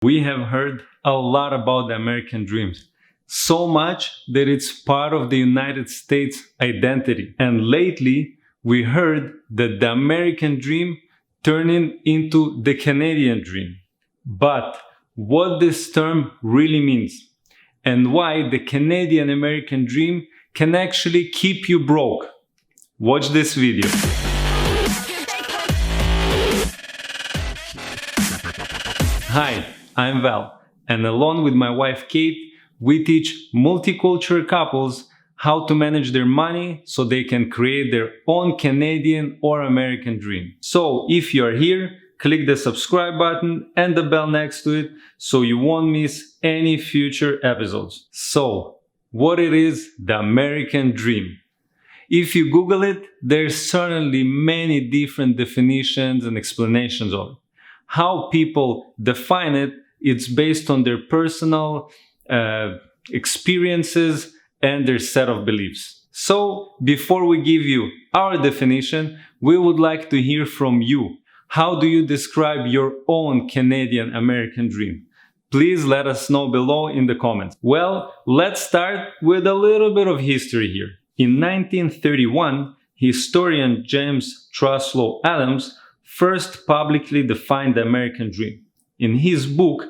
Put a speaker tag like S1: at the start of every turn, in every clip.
S1: We have heard a lot about the American dream, so much that it's part of the United States identity. And lately, we heard that the American dream turning into the Canadian dream. But what this term really means and why the Canadian American dream can actually keep you broke. Watch this video. Hi, I'm Val, and along with my wife Kate, we teach multicultural couples how to manage their money so they can create their own Canadian or American dream. So if you're here, click the subscribe button and the bell next to it so you won't miss any future episodes. So, what it is the American dream? If you Google it, there's certainly many different definitions and explanations of it. How people define it, it's based on their personal experiences and their set of beliefs. So, before we give you our definition, we would like to hear from you. How do you describe your own Canadian American dream? Please let us know below in the comments. Well, let's start with a little bit of history here. In 1931, historian James Truslow Adams first publicly defined the American dream. In his book,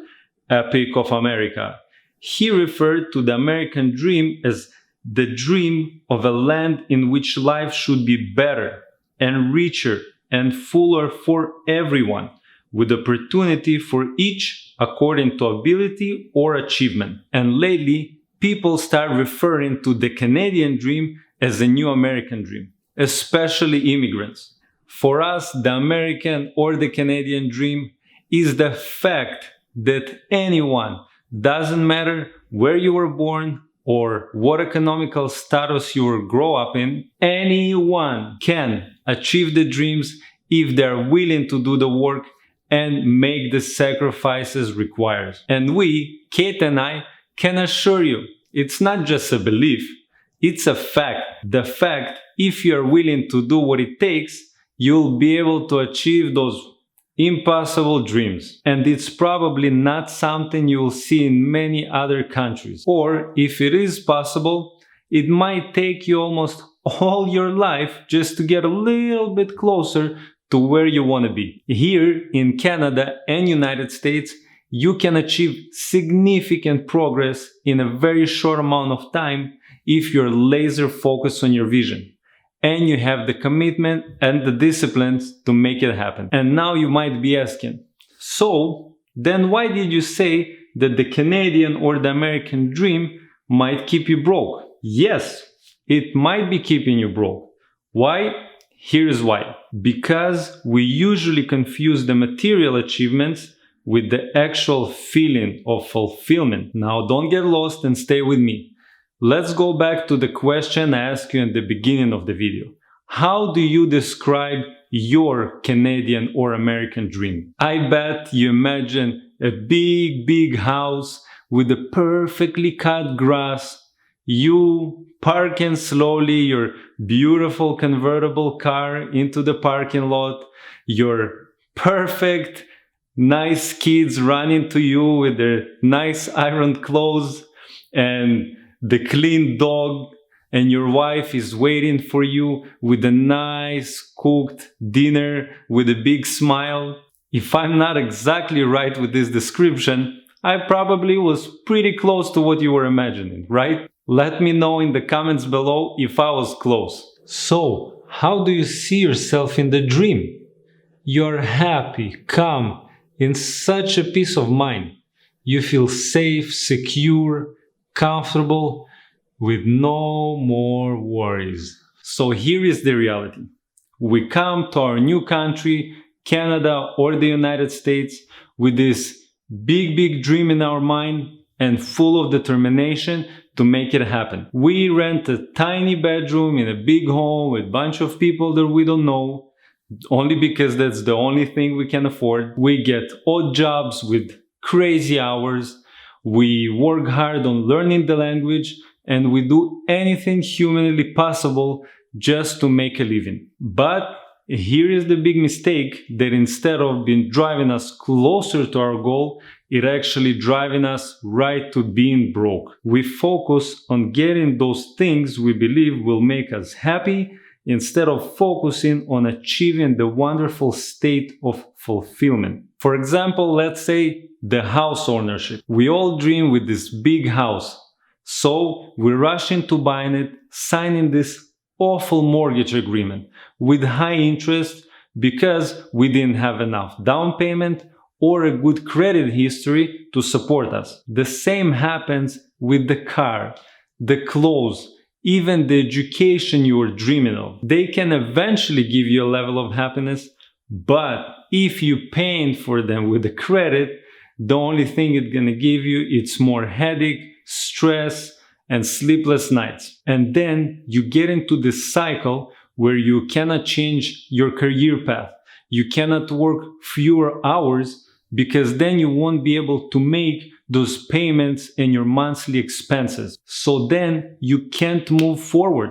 S1: Epic of America, he referred to the American dream as the dream of a land in which life should be better and richer and fuller for everyone, with opportunity for each according to ability or achievement. And lately, people start referring to the Canadian dream as a new American dream, especially immigrants. For us, the American or the Canadian dream is the fact that anyone, doesn't matter where you were born or what economical status you were grow up in, anyone can achieve the dreams if they're willing to do the work and make the sacrifices required. And we, Kate and I, can assure you, it's not just a belief, it's a fact. The fact, if you're willing to do what it takes, you'll be able to achieve those impossible dreams. And it's probably not something you will see in many other countries. Or if it is possible, it might take you almost all your life just to get a little bit closer to where you want to be. Here in Canada and United States, you can achieve significant progress in a very short amount of time if you're laser focused on your vision and you have the commitment and the disciplines to make it happen. And now you might be asking, so then why did you say that the Canadian or the American dream might keep you broke? Yes, it might be keeping you broke. Why? Here's why. Because we usually confuse the material achievements with the actual feeling of fulfillment. Now don't get lost and stay with me. Let's go back to the question I asked you at the beginning of the video. How do you describe your Canadian or American dream? I bet you imagine a big house with the perfectly cut grass, you parking slowly your beautiful convertible car into the parking lot, your perfect, nice kids running to you with their nice ironed clothes, and the clean dog, and your wife is waiting for you with a nice cooked dinner with a big smile. If I'm not exactly right with this description, I probably was pretty close to what you were imagining, right? Let me know in the comments below if I was close. So, how do you see yourself in the dream? You're happy, calm, in such a peace of mind. You feel safe, secure, comfortable, with no more worries. So here is the reality. We come to our new country, Canada or the United States, with this big dream in our mind and full of determination to make it happen. We rent a tiny bedroom in a big home with a bunch of people that we don't know, only because that's the only thing we can afford. We get odd jobs with crazy hours. We work hard on learning the language, and we do anything humanly possible just to make a living. But here is the big mistake, that instead of being driving us closer to our goal, it actually driving us right to being broke. We focus on getting those things we believe will make us happy instead of focusing on achieving the wonderful state of fulfillment. For example, let's say the house ownership. We all dream with this big house. So we rush into buying it, signing this awful mortgage agreement with high interest because we didn't have enough down payment or a good credit history to support us. The same happens with the car, the clothes, even the education you are dreaming of. They can eventually give you a level of happiness, but if you're paying for them with the credit, the only thing it's gonna give you it's more headache, stress, and sleepless nights. And then you get into this cycle where you cannot change your career path. You cannot work fewer hours because then you won't be able to make those payments and your monthly expenses. So then you can't move forward.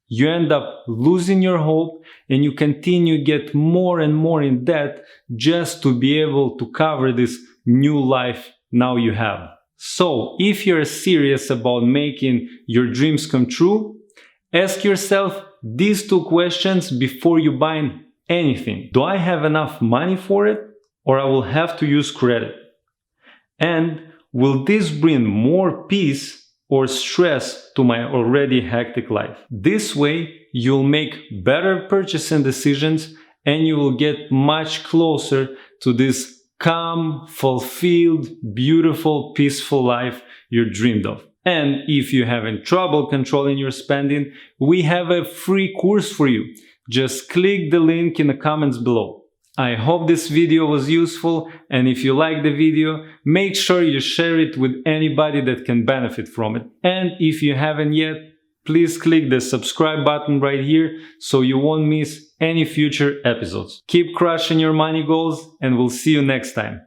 S1: You end up losing your hope and you continue to get more and more in debt just to be able to cover this new life now you have. So if you're serious about making your dreams come true, ask yourself these two questions before you buy anything. Do I have enough money for it, or I will have to use credit? And will this bring more peace or stress to my already hectic life? This way, you'll make better purchasing decisions and you will get much closer to this calm, fulfilled, beautiful, peaceful life you dreamed of. And if you're having trouble controlling your spending, we have a free course for you. Just click the link in the comments below. I hope this video was useful, and if you like the video, make sure you share it with anybody that can benefit from it. And if you haven't yet, please click the subscribe button right here so you won't miss any future episodes. Keep crushing your money goals, and we'll see you next time.